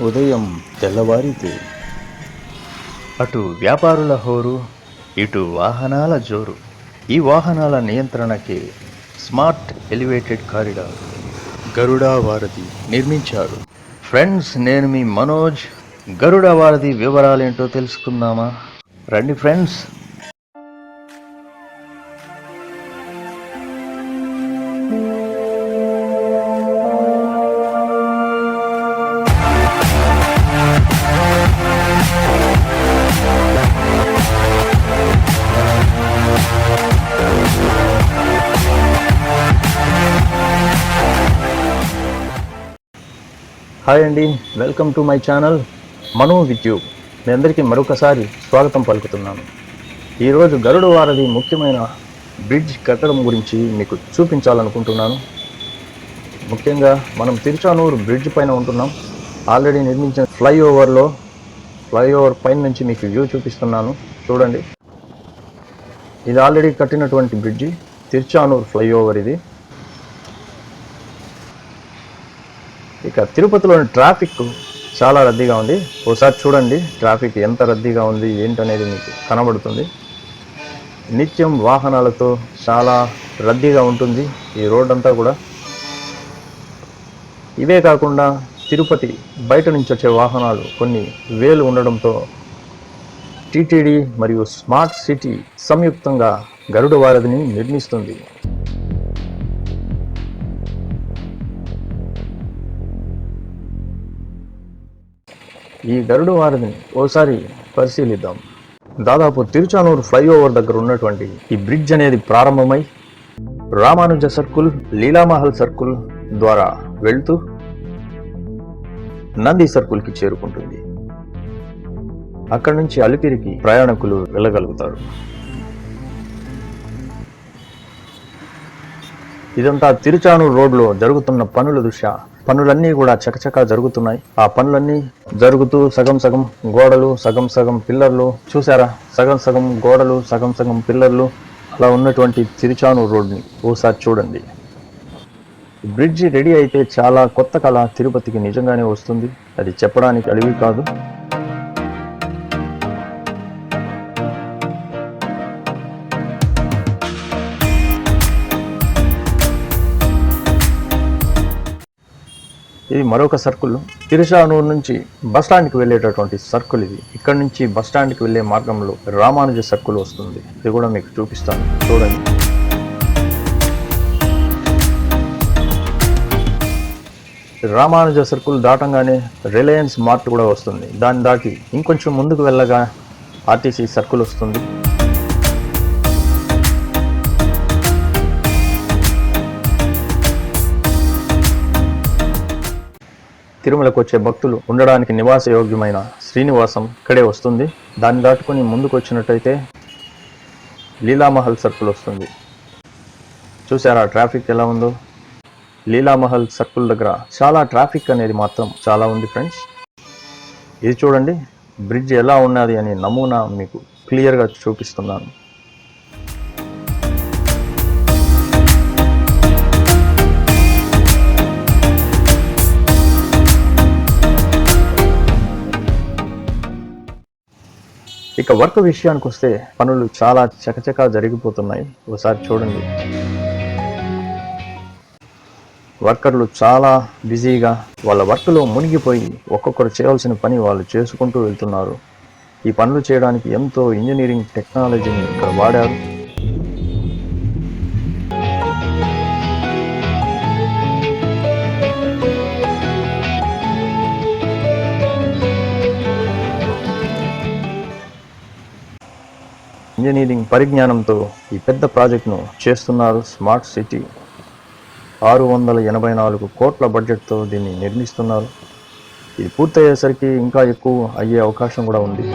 ఉదయం తెల్లవారితే అటు వ్యాపారుల హోరు, ఇటు వాహనాల జోరు. ఈ వాహనాల నియంత్రణకి స్మార్ట్ ఎలివేటెడ్ కారిడార్ గరుడా వారధి నిర్మించారు. ఫ్రెండ్స్, నేను మీ మనోజ్. గరుడా వారధి వివరాలేంటో తెలుసుకుందామా? రండి ఫ్రెండ్స్. హాయ్ అండి, welcome to my channel Manu with you. మీ అందరికీ మరొకసారి స్వాగతం పలుకుతున్నాను. ఈరోజు గరుడ వారధి ముఖ్యమైన బ్రిడ్జ్ కట్టడం గురించి మీకు చూపించాలనుకుంటున్నాను. ముఖ్యంగా మనం తిరుచానూరు బ్రిడ్జ్ పైన ఉంటున్నాం. ఆల్రెడీ నిర్మించిన ఫ్లైఓవర్ పైన నుంచి మీకు వ్యూ చూపిస్తున్నాను. చూడండి, ఇది ఆల్రెడీ కట్టినటువంటి బ్రిడ్జి, తిరుచానూరు ఫ్లైఓవర్ ఇది. ఇక తిరుపతిలోని ట్రాఫిక్ చాలా రద్దీగా ఉంది. ఒకసారి చూడండి ట్రాఫిక్ ఎంత రద్దీగా ఉంది ఏంటనేది మీకు కనబడుతుంది. నిత్యం వాహనాలతో చాలా రద్దీగా ఉంటుంది ఈ రోడ్ అంతా కూడా. ఇవే కాకుండా తిరుపతి బయట నుంచి వచ్చే వాహనాలు కొన్ని వేలు ఉండడంతో టీటీడీ మరియు స్మార్ట్ సిటీ సంయుక్తంగా గరుడ వారధిని నిర్మిస్తుంది. ఈ గరుడ వారధిని ఓసారి పరిశీలిద్దాం. దాదాపు తిరుచానూరు ఫ్లైఓవర్ దగ్గర ఉన్నటువంటి ఈ బ్రిడ్జ్ అనేది ప్రారంభమై రామానుజ సర్కిల్, లీలామహల్ సర్కిల్ ద్వారా వెళ్తూ నంది సర్కిల్కి చేరుకుంటుంది. అక్కడి నుంచి అలిపిరికి ప్రయాణికులు వెళ్ళగలుగుతారు. ఇదంతా తిరుచానూరు రోడ్లో జరుగుతున్న పనుల దృష్ట్యా పనులన్నీ కూడా చకచకా జరుగుతున్నాయి. ఆ పనులన్నీ జరుగుతూ సగం సగం గోడలు, సగం సగం పిల్లర్లు, చూసారా? సగం సగం గోడలు, సగం సగం పిల్లర్లు అలా ఉన్నటువంటి తిరుచానూరు రోడ్ని ఓసారి చూడండి. బ్రిడ్జి రెడీ అయితే చాలా కొత్త కళ తిరుపతికి నిజంగానే వస్తుంది. అది చెప్పడానికి అడివి కాదు. ఇది మరొక సర్కిల్. తిరుచానూరు నుంచి బస్టాండ్కి వెళ్ళేటటువంటి సర్కిల్ ఇది. ఇక్కడ నుంచి బస్టాండ్కి వెళ్ళే మార్గంలో రామానుజ సర్కిల్ వస్తుంది. ఇది కూడా మీకు చూపిస్తాను, చూడండి. రామానుజ సర్కిల్ దాటంగానే రిలయన్స్ మార్ట్ కూడా వస్తుంది. దాన్ని దాటి ఇంకొంచెం ముందుకు వెళ్ళగా ఆర్టీసీ సర్కిల్ వస్తుంది. తిరుమలకు వచ్చే భక్తులు ఉండడానికి నివాస యోగ్యమైన శ్రీనివాసం ఇక్కడే వస్తుంది. దాన్ని దాటుకొని ముందుకు వచ్చినట్టయితే లీలామహల్ సర్కిల్ వస్తుంది. చూసారా ట్రాఫిక్ ఎలా ఉందో? లీలామహల్ సర్కిల్ దగ్గర చాలా ట్రాఫిక్ అనేది మాత్రం చాలా ఉంది ఫ్రెండ్స్. ఇది చూడండి, బ్రిడ్జ్ ఎలా ఉన్నది అనే నమూనా మీకు క్లియర్గా చూపిస్తున్నాను. ఇక వర్క్ విషయానికి వస్తే పనులు చాలా చకచకా జరిగిపోతున్నాయి. ఒకసారి చూడండి, వర్కర్లు చాలా బిజీగా వాళ్ళ వర్క్లో మునిగిపోయి ఒక్కొక్కరు చేయాల్సిన పని వాళ్ళు చేసుకుంటూ వెళ్తున్నారు. ఈ పనులు చేయడానికి ఎంతో ఇంజనీరింగ్ టెక్నాలజీని ఇక్కడ వాడారు. ఇంజనీరింగ్ పరిజ్ఞానంతో ఈ పెద్ద ప్రాజెక్టును చేస్తున్నారు స్మార్ట్ సిటీ. 684 కోట్ల బడ్జెట్తో దీన్ని నిర్మిస్తున్నారు. ఇది పూర్తయ్యేసరికి ఇంకా ఎక్కువ అయ్యే అవకాశం కూడా ఉంది.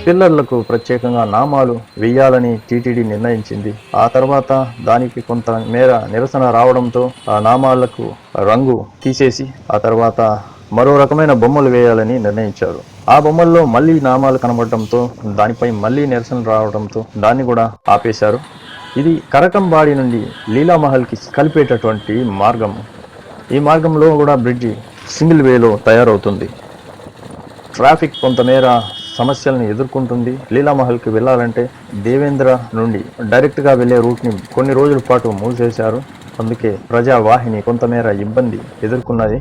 పిల్లర్లకు ప్రత్యేకంగా నామాలు వేయాలని టీటీడీ నిర్ణయించింది. ఆ తర్వాత దానికి కొంత మేర నిరసన రావడంతో ఆ నామాలకు రంగు తీసేసి ఆ తర్వాత మరో రకమైన బొమ్మలు వేయాలని నిర్ణయించారు. ఆ బొమ్మల్లో మళ్ళీ నామాలు కనబడటంతో దానిపై మళ్ళీ నిరసన రావడంతో దాన్ని కూడా ఆపేశారు. ఇది కరకంబాడి నుండి లీలామహల్కి కలిపేటటువంటి మార్గం. ఈ మార్గంలో కూడా బ్రిడ్జి సింగిల్ వేలో తయారవుతుంది. ట్రాఫిక్ కొంతమేర సమస్యలను ఎదుర్కొంటుంది. లీలామహల్కి వెళ్ళాలంటే దేవేంద్ర నుండి డైరెక్ట్గా వెళ్లే రూట్ని కొన్ని రోజుల పాటు మూసేశారు. అందుకే ప్రజావాహిని కొంతమేర ఇబ్బంది ఎదుర్కొన్నది.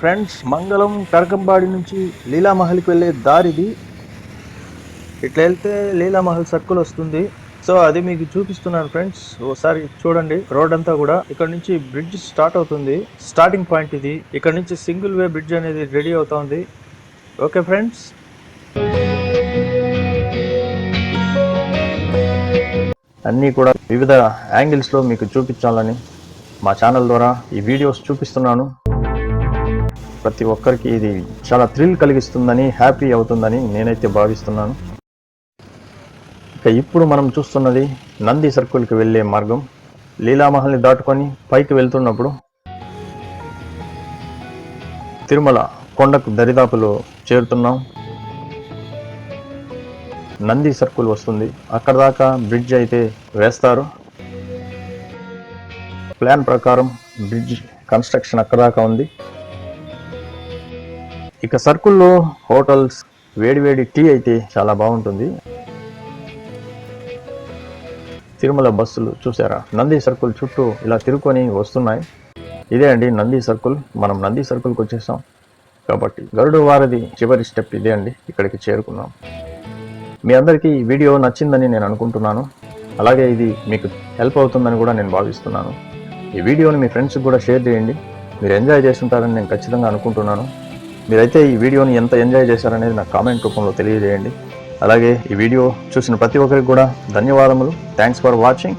ఫ్రెండ్స్, మంగళం కరకంబాడి నుంచి లీలామహల్కి వెళ్ళే దారిది. ఇట్లా వెళ్తే లీలామహల్ సర్కిల్ వస్తుంది. సో అది మీకు చూపిస్తున్నాను ఫ్రెండ్స్, ఓసారి చూడండి. రోడ్ అంతా కూడా ఇక్కడ నుంచి బ్రిడ్జ్ స్టార్ట్ అవుతుంది. స్టార్టింగ్ పాయింట్ ఇది. ఇక్కడ నుంచి సింగిల్ వే బ్రిడ్జ్ అనేది రెడీ అవుతుంది. ఓకే ఫ్రెండ్స్, అన్నీ కూడా వివిధ యాంగిల్స్లో మీకు చూపించాలని మా ఛానల్ ద్వారా ఈ వీడియోస్ చూపిస్తున్నాను. ప్రతి ఒక్కరికి ఇది చాలా థ్రిల్ కలిగిస్తుందని, హ్యాపీ అవుతుందని నేనైతే భావిస్తున్నాను. ఇక ఇప్పుడు మనం చూస్తున్నది నంది సర్కిల్కి వెళ్ళే మార్గం. లీలామహల్ని దాటుకొని పైకి వెళ్తున్నప్పుడు తిరుమల కొండకు దరిదాపులో చేరుతున్నాం. నంది సర్కిల్ వస్తుంది. అక్కడ దాకా బ్రిడ్జ్ అయితే వేస్తారు. ప్లాన్ ప్రకారం బ్రిడ్జ్ కన్స్ట్రక్షన్ అక్కడ దాకా ఉంది. ఇక సర్కిల్లో హోటల్స్, వేడివేడి టీ అయితే చాలా బాగుంటుంది. తిరుమల బస్సులు చూసారా, నంది సర్కిల్ చుట్టూ ఇలా తిరుక్కొని వస్తున్నాయి. ఇదే అండి నంది సర్కిల్. మనం నంది సర్కిల్కి వచ్చేసాం కాబట్టి గరుడు వారధి చివరి స్టెప్ ఇదే అండి. ఇక్కడికి చేరుకున్నాం. మీ అందరికీ ఈ వీడియో నచ్చిందని నేను అనుకుంటున్నాను. అలాగే ఇది మీకు హెల్ప్ అవుతుందని కూడా నేను భావిస్తున్నాను. ఈ వీడియోని మీ ఫ్రెండ్స్కి కూడా షేర్ చేయండి. మీరు ఎంజాయ్ చేస్తుంటారని నేను ఖచ్చితంగా అనుకుంటున్నాను. మీరైతే ఈ వీడియోని ఎంత ఎంజాయ్ చేశారనేది నాకు కామెంట్ రూపంలో తెలియజేయండి. అలాగే ఈ వీడియో చూసిన ప్రతి ఒక్కరికి కూడా ధన్యవాదములు. Thanks for watching.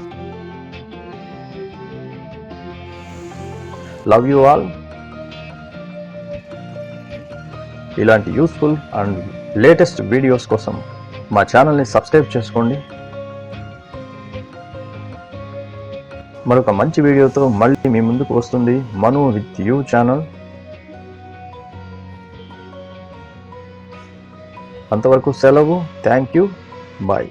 Love you all. ఇలాంటి యూస్ఫుల్ అండ్ లేటెస్ట్ వీడియోస్ కోసం మా ఛానల్ని సబ్స్క్రైబ్ చేసుకోండి. మరొక మంచి వీడియోతో మళ్ళీ మీ ముందుకు వస్తుంది మను విత్ యూ ఛానల్. అంతవరకు సెలవు. Thank you. బాయ్.